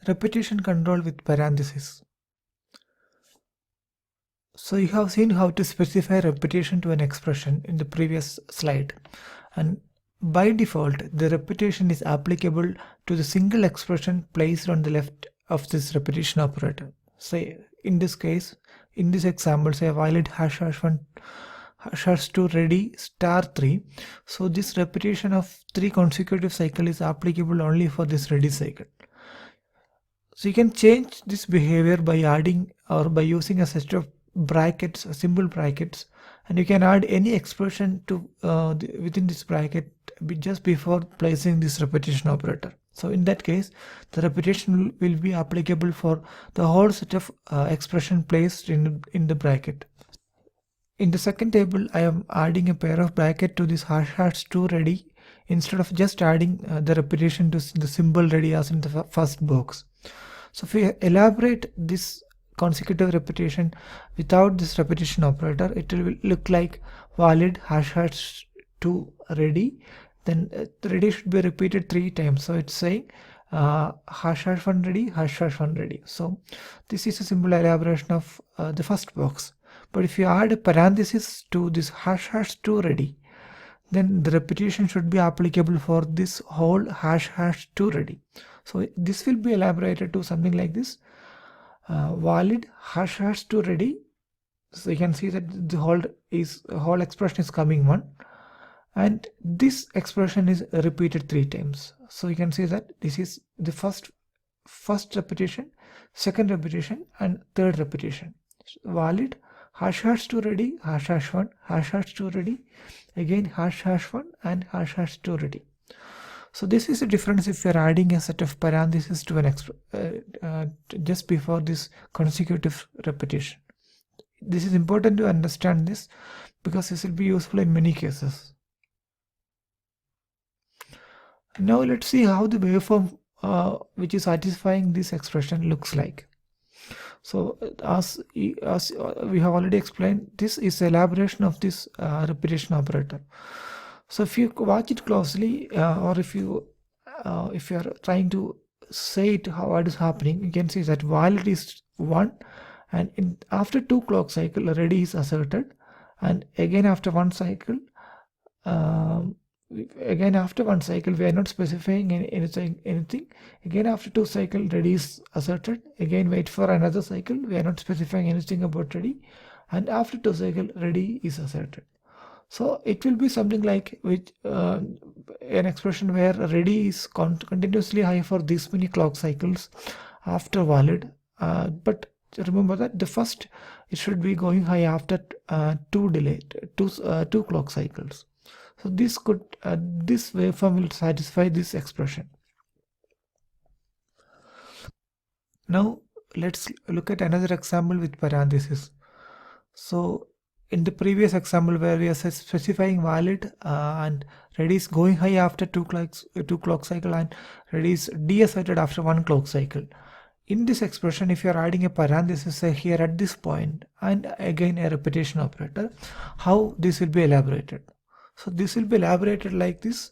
Repetition control with parentheses. So you have seen how to specify repetition to an expression in the previous slide, and by default the repetition is applicable to the single expression placed on the left of this repetition operator. Say in this case, in this example, say valid #1 #2 ready *3. So this repetition of 3 consecutive cycle is applicable only for this ready cycle. So you can change this behavior by adding or by using a set of brackets, simple brackets, and you can add any expression to within this bracket just before placing this repetition operator. So in that case, the repetition will be applicable for the whole set of expression placed in the bracket. In the second table, I am adding a pair of bracket to this #2 ready instead of just adding the repetition to the symbol ready as in the first box. So if we elaborate this consecutive repetition without this repetition operator, it will look like valid #2 ready. Then ready should be repeated 3 times. So it's saying #1 ready, #1 ready. So this is a simple elaboration of the first box. But if you add a parenthesis to this #2 ready, then the repetition should be applicable for this whole #2 ready. So this will be elaborated to something like this: valid #2 ready. So you can see that the whole expression is coming one, and this expression is repeated 3 times. So you can see that this is the first repetition, second repetition, and third repetition. Valid #2 ready, #1 #2 ready, again #1 and #2 ready. So this is a difference if you're adding a set of parentheses to an just before this consecutive repetition. This is important to understand this because this will be useful in many cases. Now let's see how the waveform which is satisfying this expression looks like. So as we have already explained, this is elaboration of this repetition operator. So if you watch it closely, or if you are trying to say it what is happening, you can see that while it is 1, and after 2 clock cycle ready is asserted, and again after one cycle we are not specifying anything. Again after 2 cycle ready is asserted, again wait for another cycle, we are not specifying anything about ready, and after 2 cycle ready is asserted. So it will be something like an expression where ready is continuously high for this many clock cycles after valid, but remember that the first it should be going high after 2 clock cycles. So this waveform will satisfy this expression. Now let's look at another example with parentheses. So in the previous example where we are specifying valid and ready is going high after 2 clock cycle and ready is deasserted after 1 clock cycle. In this expression, if you are adding a parenthesis here at this point and again a repetition operator, how this will be elaborated? So this will be elaborated like this: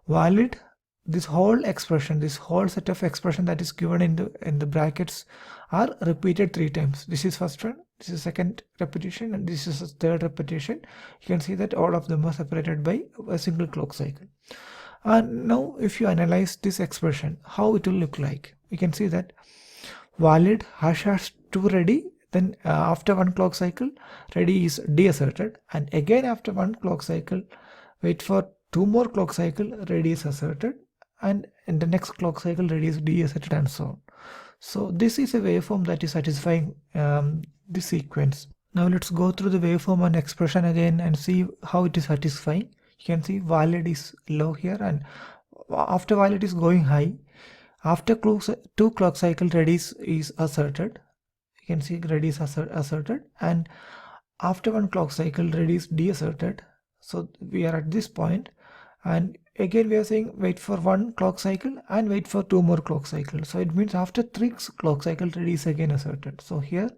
valid, this whole expression, this whole set of expression that is given in the brackets are repeated 3 times. This is first one, this is second repetition, and this is a third repetition. You can see that all of them are separated by a single clock cycle. And now if you analyze this expression, how it will look like, you can see that valid #2 ready, then after 1 clock cycle ready is deasserted, and again after 1 clock cycle wait for 2 more clock cycle ready is asserted, and in the next clock cycle ready is deasserted, and so on. So this is a waveform that is satisfying this sequence. Now let's go through the waveform and expression again and see how it is satisfying. You can see valid is low here, and after valid is going high. After 2 clock cycle ready is asserted. You can see ready is asserted, and after 1 clock cycle ready is deasserted. So we are at this point, and again we are saying wait for 1 clock cycle and wait for 2 more clock cycles. So it means after 3 clock cycle ready is again asserted. So here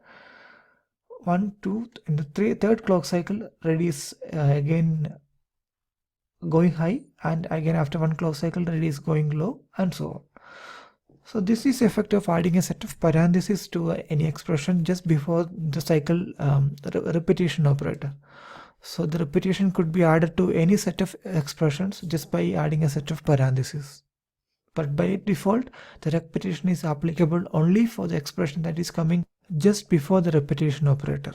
1, 2, in the third clock cycle ready is again going high, and again after 1 clock cycle ready is going low, and so on. So this is the effect of adding a set of parentheses to any expression just before the cycle repetition operator. So the repetition could be added to any set of expressions just by adding a set of parentheses. But by default, the repetition is applicable only for the expression that is coming just before the repetition operator.